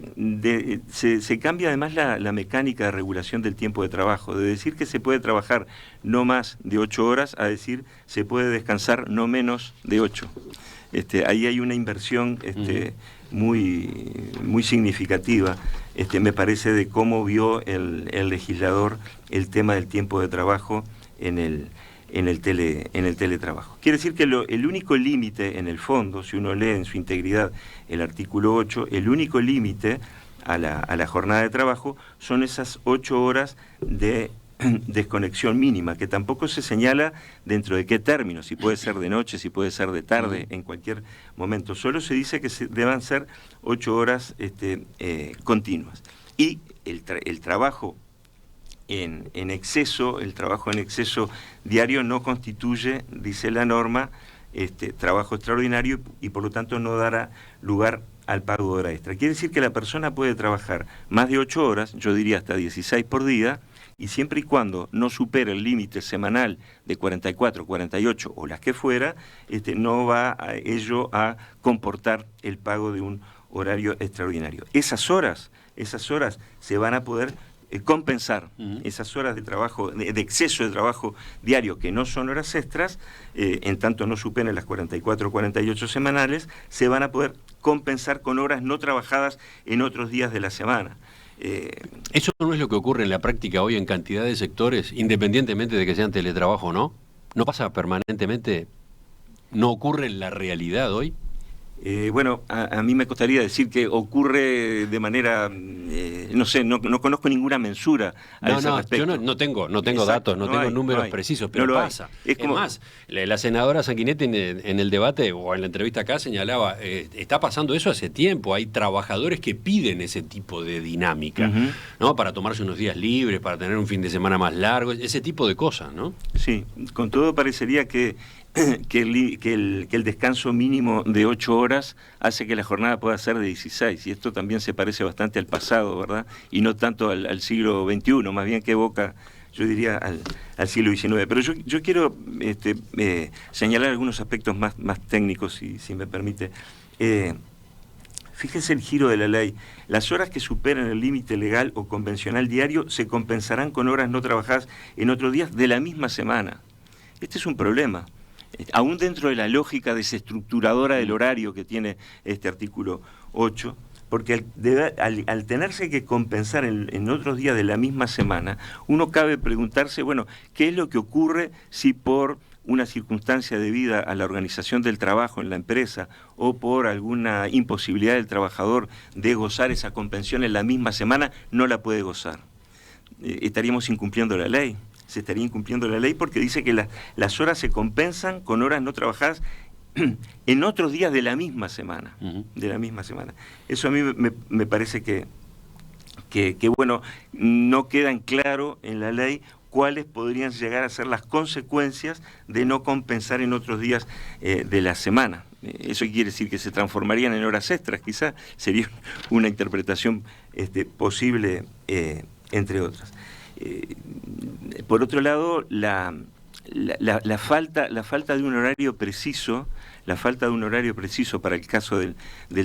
se cambia además la mecánica de regulación del tiempo de trabajo, de decir que se puede trabajar no más de 8 horas a decir se puede descansar no menos de 8. Ahí hay una inversión muy significativa, me parece, de cómo vio el legislador el tema del tiempo de trabajo en el teletrabajo. Quiere decir que el único límite, en el fondo, si uno lee en su integridad el artículo 8, el único límite a la jornada de trabajo son esas 8 horas de desconexión mínima, que tampoco se señala dentro de qué término, si puede ser de noche, si puede ser de tarde, en cualquier momento. Solo se dice que deban ser 8 horas continuas. Y el trabajo en exceso, el trabajo en exceso diario no constituye, dice la norma, trabajo extraordinario y por lo tanto no dará lugar al pago de hora extra. Quiere decir que la persona puede trabajar más de 8 horas, yo diría hasta 16 por día, y siempre y cuando no supere el límite semanal de 44, 48 o las que fuera, no va ello a comportar el pago de un horario extraordinario. Esas horas se van a poder compensar, esas horas de trabajo, de exceso de trabajo diario que no son horas extras, en tanto no superen las 44 o 48 semanales, se van a poder compensar con horas no trabajadas en otros días de la semana. ¿Eso no es lo que ocurre en la práctica hoy en cantidad de sectores, independientemente de que sean teletrabajo o no? ¿No pasa permanentemente? ¿No ocurre en la realidad hoy? Bueno, a mí me costaría decir que ocurre de manera, no sé, no conozco ninguna mensura a ese respecto. Yo no tengo Exacto, datos, no tengo números precisos, pero pasa. Es más, la senadora Sanguinetti en el debate o en la entrevista acá señalaba, está pasando eso hace tiempo, hay trabajadores que piden ese tipo de dinámica, ¿no? Para tomarse unos días libres, para tener un fin de semana más largo, ese tipo de cosas, ¿no? Sí, con todo parecería que el descanso mínimo de 8 horas hace que la jornada pueda ser de 16, y esto también se parece bastante al pasado, ¿verdad? Y no tanto al siglo XXI, más bien que evoca, yo diría, al siglo XIX. Pero yo quiero señalar algunos aspectos más técnicos, si me permite. Fíjese el giro de la ley. Las horas que superan el límite legal o convencional diario se compensarán con horas no trabajadas en otros días de la misma semana. Este es un problema. Aún dentro de la lógica desestructuradora del horario que tiene este artículo 8, porque al tenerse que compensar en otros días de la misma semana, uno cabe preguntarse, bueno, ¿qué es lo que ocurre si por una circunstancia debida a la organización del trabajo en la empresa o por alguna imposibilidad del trabajador de gozar esa compensación en la misma semana, no la puede gozar? Estaríamos incumpliendo la ley. Se estaría incumpliendo la ley porque dice que las horas se compensan con horas no trabajadas en otros días de la misma semana. De la misma semana. Eso a mí me parece que bueno, no quedan claro en la ley cuáles podrían llegar a ser las consecuencias de no compensar en otros días de la semana. Eso quiere decir que se transformarían en horas extras, quizá sería una interpretación posible, entre otras. Por otro lado, la falta de un horario preciso, para el caso del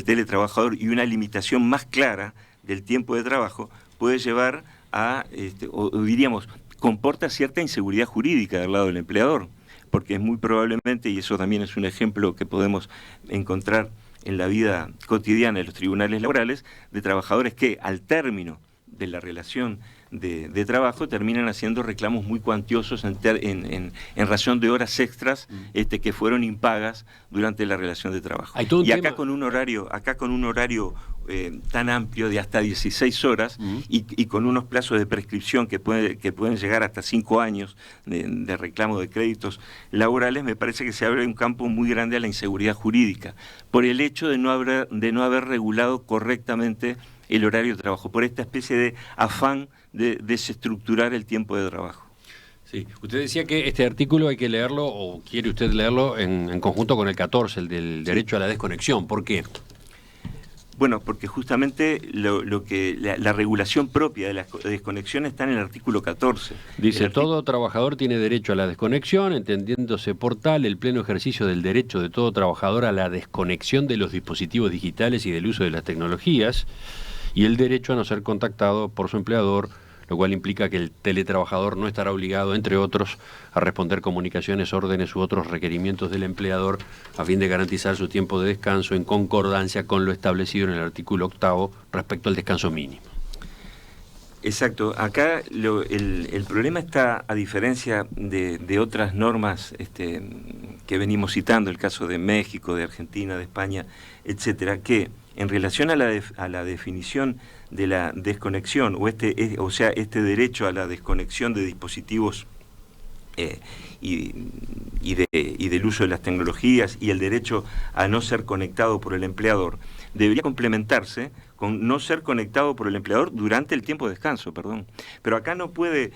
teletrabajador y una limitación más clara del tiempo de trabajo puede llevar a, o diríamos, comporta cierta inseguridad jurídica del lado del empleador, porque es muy probablemente, y eso también es un ejemplo que podemos encontrar en la vida cotidiana de los tribunales laborales, de trabajadores que al término de la relación de trabajo terminan haciendo reclamos muy cuantiosos en razón de horas extras que fueron impagas durante la relación de trabajo. Y acá con un horario tan amplio de hasta 16 horas y con unos plazos de prescripción que pueden llegar hasta 5 años de reclamo de créditos laborales, me parece que se abre un campo muy grande a la inseguridad jurídica por el hecho de no haber regulado correctamente el horario de trabajo, por esta especie de afán de desestructurar el tiempo de trabajo. Sí, usted decía que este artículo hay que leerlo, o quiere usted leerlo, en conjunto con el 14, el del derecho a la desconexión. ¿Por qué? Bueno, porque justamente la regulación propia de la desconexión está en el artículo 14. Dice, todo trabajador tiene derecho a la desconexión, entendiéndose por tal el pleno ejercicio del derecho de todo trabajador a la desconexión de los dispositivos digitales y del uso de las tecnologías, y el derecho a no ser contactado por su empleador, lo cual implica que el teletrabajador no estará obligado, entre otros, a responder comunicaciones, órdenes u otros requerimientos del empleador a fin de garantizar su tiempo de descanso en concordancia con lo establecido en el artículo 8 respecto al descanso mínimo. Exacto. Acá el problema está, a diferencia de otras normas que venimos citando, el caso de México, de Argentina, de España, etcétera, que en relación a la definición de la desconexión, o sea, este derecho a la desconexión de dispositivos y del uso de las tecnologías y el derecho a no ser conectado por el empleador, debería complementarse con no ser conectado por el empleador durante el tiempo de descanso, perdón. Pero acá no puede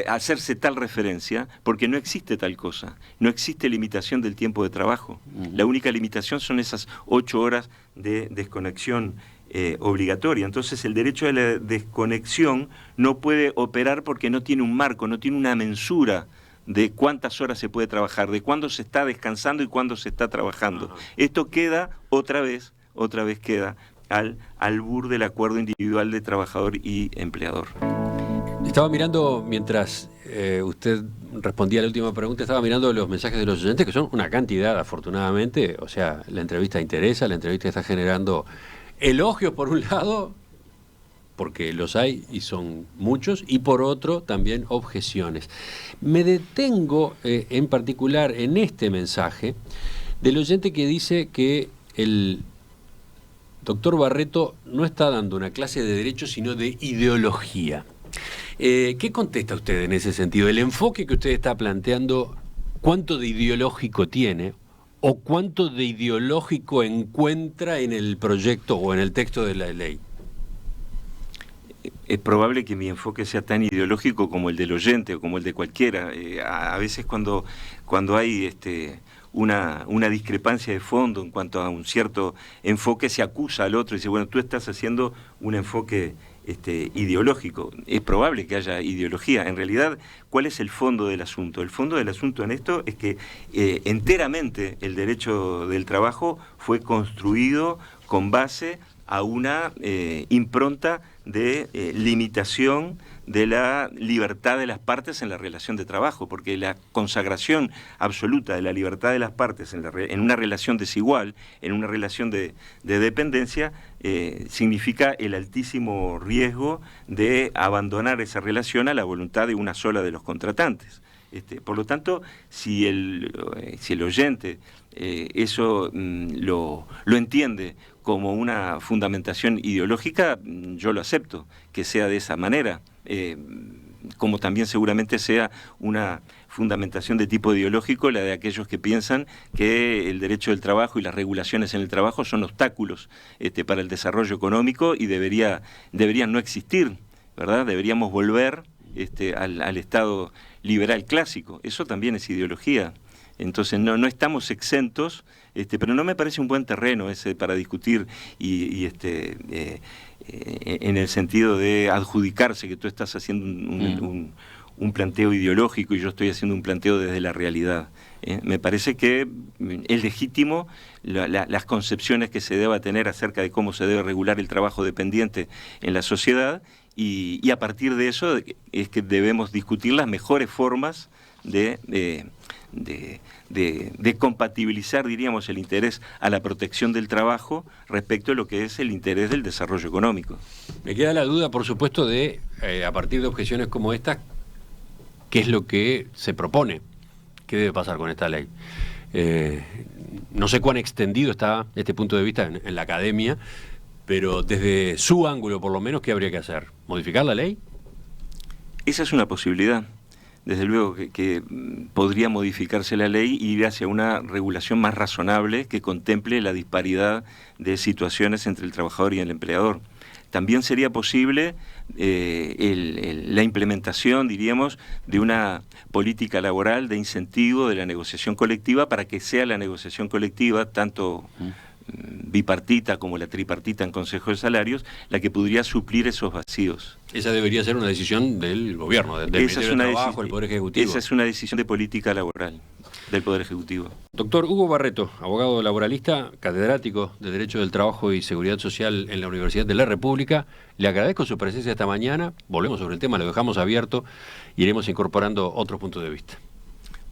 hacerse tal referencia porque no existe tal cosa, no existe limitación del tiempo de trabajo. La única limitación son esas 8 horas de desconexión obligatoria. Entonces el derecho a la desconexión no puede operar porque no tiene un marco, no tiene una mensura de cuántas horas se puede trabajar, de cuándo se está descansando y cuándo se está trabajando. Esto queda otra vez queda al albur del acuerdo individual de trabajador y empleador. Estaba mirando, mientras usted respondía a la última pregunta, estaba mirando los mensajes de los oyentes, que son una cantidad, afortunadamente. O sea, la entrevista interesa, la entrevista está generando elogios por un lado, porque los hay y son muchos, y por otro también objeciones. Me detengo en particular en este mensaje del oyente que dice que el doctor Barreto no está dando una clase de derecho, sino de ideología. ¿Qué contesta usted en ese sentido? El enfoque que usted está planteando, ¿cuánto de ideológico tiene o cuánto de ideológico encuentra en el proyecto o en el texto de la ley? Es probable que mi enfoque sea tan ideológico como el del oyente o como el de cualquiera. A veces cuando hay una discrepancia de fondo en cuanto a un cierto enfoque, se acusa al otro y dice, bueno, tú estás haciendo un enfoque ideológico. Es probable que haya ideología. En realidad, ¿cuál es el fondo del asunto? El fondo del asunto en esto es que enteramente el derecho del trabajo fue construido con base a una impronta de limitación de la libertad de las partes en la relación de trabajo, porque la consagración absoluta de la libertad de las partes en una relación desigual, en una relación de dependencia, significa el altísimo riesgo de abandonar esa relación a la voluntad de una sola de los contratantes. Por lo tanto, si el oyente eso lo entiende como una fundamentación ideológica, yo lo acepto, que sea de esa manera, como también seguramente sea una fundamentación de tipo ideológico la de aquellos que piensan que el derecho del trabajo y las regulaciones en el trabajo son obstáculos para el desarrollo económico y deberían no existir, ¿verdad? Deberíamos volver al Estado liberal clásico. Eso también es ideología. Entonces no estamos exentos, pero no me parece un buen terreno ese para discutir en el sentido de adjudicarse que tú estás haciendo un planteo ideológico y yo estoy haciendo un planteo desde la realidad. Me parece que es legítimo las concepciones que se deba tener acerca de cómo se debe regular el trabajo dependiente en la sociedad y a partir de eso es que debemos discutir las mejores formas de compatibilizar, diríamos, el interés a la protección del trabajo respecto a lo que es el interés del desarrollo económico. Me queda la duda, por supuesto, de, a partir de objeciones como esta, ¿qué es lo que se propone? ¿Qué debe pasar con esta ley? No sé cuán extendido está este punto de vista en la academia, pero desde su ángulo, por lo menos, ¿qué habría que hacer? ¿Modificar la ley? Esa es una posibilidad. Desde luego que podría modificarse la ley y ir hacia una regulación más razonable que contemple la disparidad de situaciones entre el trabajador y el empleador. También sería posible la implementación, diríamos, de una política laboral de incentivo de la negociación colectiva para que sea la negociación colectiva, tanto bipartita como la tripartita en Consejo de Salarios, la que podría suplir esos vacíos. Esa debería ser una decisión del gobierno, del Ministerio de Trabajo, del Poder Ejecutivo. Esa es una decisión de política laboral del Poder Ejecutivo. Doctor Hugo Barreto, abogado laboralista, catedrático de Derecho del Trabajo y Seguridad Social en la Universidad de la República, le agradezco su presencia esta mañana. Volvemos sobre el tema, lo dejamos abierto, iremos incorporando otros puntos de vista.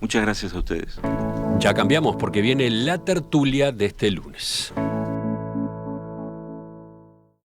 Muchas gracias a ustedes. Ya cambiamos porque viene la tertulia de este lunes.